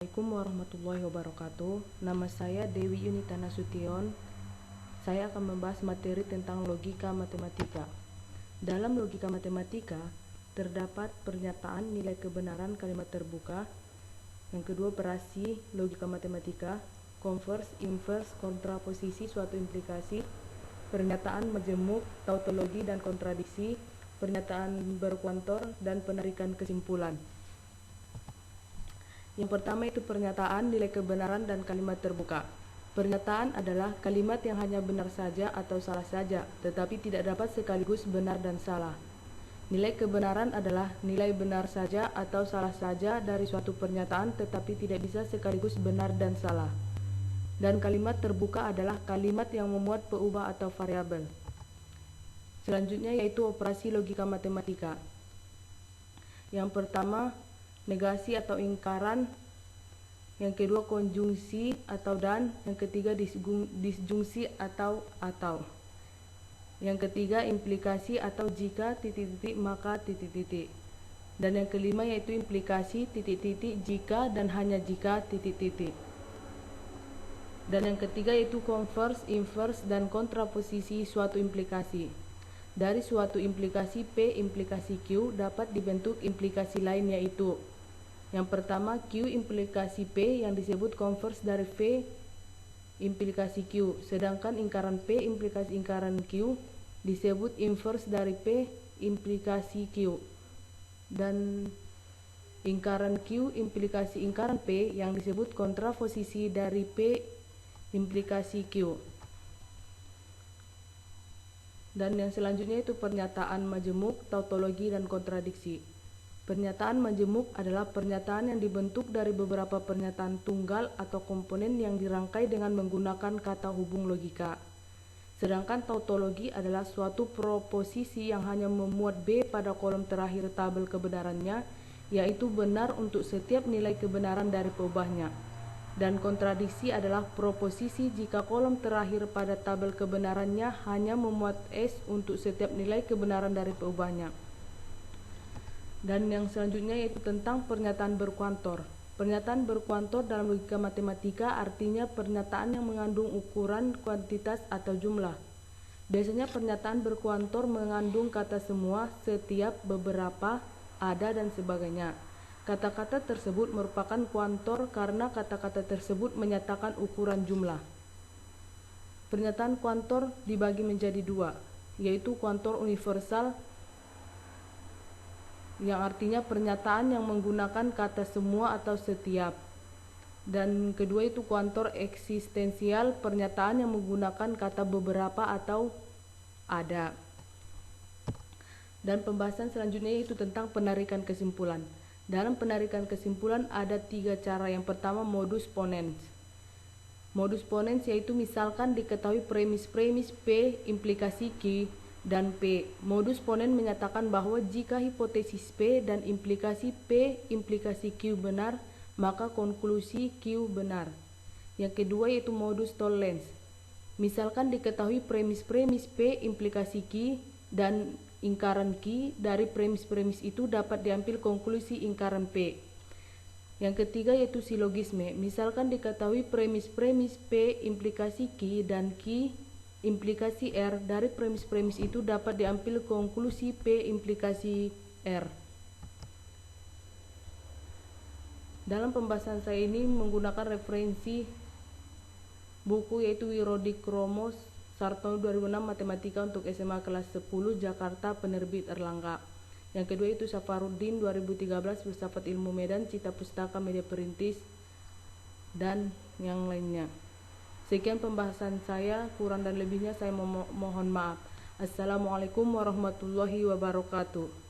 Assalamualaikum warahmatullahi wabarakatuh. Nama saya Dewi Yunita Nasution. Saya akan membahas materi tentang logika matematika. Dalam logika matematika terdapat pernyataan nilai kebenaran kalimat terbuka. Yang kedua, operasi logika matematika, converse, inverse, kontraposisi suatu implikasi, pernyataan majemuk, tautologi dan kontradiksi, pernyataan berkuantor dan penarikan kesimpulan. Yang pertama itu pernyataan nilai kebenaran dan kalimat terbuka. Pernyataan adalah kalimat yang hanya benar saja atau salah saja, tetapi tidak dapat sekaligus benar dan salah. Nilai kebenaran adalah nilai benar saja atau salah saja dari suatu pernyataan, tetapi tidak bisa sekaligus benar dan salah. Dan kalimat terbuka adalah kalimat yang memuat peubah atau variabel. Selanjutnya yaitu operasi logika matematika. Yang pertama, negasi atau ingkaran, yang kedua konjungsi atau dan, yang ketiga disjungsi atau, yang ketiga implikasi atau jika maka dan yang kelima yaitu implikasi jika dan hanya jika dan yang ketiga yaitu converse, inverse dan kontraposisi suatu implikasi. Dari suatu implikasi P implikasi Q dapat dibentuk implikasi lain, yaitu yang pertama Q implikasi P yang disebut converse dari V implikasi Q, sedangkan ingkaran P implikasi ingkaran Q disebut inverse dari P implikasi Q, dan ingkaran Q implikasi ingkaran P yang disebut kontraposisi dari P implikasi Q. Dan yang selanjutnya itu pernyataan majemuk, tautologi dan kontradiksi. Pernyataan majemuk adalah pernyataan yang dibentuk dari beberapa pernyataan tunggal atau komponen yang dirangkai dengan menggunakan kata hubung logika. Sedangkan tautologi adalah suatu proposisi yang hanya memuat B pada kolom terakhir tabel kebenarannya, yaitu benar untuk setiap nilai kebenaran dari peubahnya. Dan kontradiksi adalah proposisi jika kolom terakhir pada tabel kebenarannya hanya memuat S untuk setiap nilai kebenaran dari peubahnya. Dan yang selanjutnya yaitu tentang pernyataan berkuantor. Pernyataan berkuantor dalam logika matematika artinya pernyataan yang mengandung ukuran, kuantitas atau jumlah. Biasanya pernyataan berkuantor mengandung kata semua, setiap, beberapa, ada dan sebagainya. Kata-kata tersebut merupakan kuantor karena kata-kata tersebut menyatakan ukuran jumlah. Pernyataan kuantor dibagi menjadi dua, yaitu kuantor universal yang artinya pernyataan yang menggunakan kata semua atau setiap. Dan kedua itu kuantor eksistensial, pernyataan yang menggunakan kata beberapa atau ada. Dan pembahasan selanjutnya yaitu tentang penarikan kesimpulan. Dalam penarikan kesimpulan ada 3 cara. Yang pertama modus ponens. Modus ponens yaitu misalkan diketahui premis P implikasi Q dan P. Modus ponens menyatakan bahwa jika hipotesis P dan implikasi P implikasi Q benar, maka konklusi Q benar. Yang kedua yaitu modus tollens. Misalkan diketahui premis P implikasi Q dan ingkaran Q, dari premis itu dapat diambil konklusi ingkaran P. Yang ketiga yaitu silogisme. Misalkan diketahui premis P implikasi Q dan Q implikasi R, dari premis itu dapat diambil konklusi P implikasi R. Dalam pembahasan saya ini menggunakan referensi buku yaitu Wirodikromo Sartono 2006 Matematika untuk SMA kelas 10 Jakarta, penerbit Erlangga. Yang kedua itu Safarudin 2013 Filsafat Ilmu Medan, Cita Pustaka Media Perintis dan yang lainnya. Sekian pembahasan saya, kurang dan lebihnya saya mohon maaf. Assalamualaikum warahmatullahi wabarakatuh.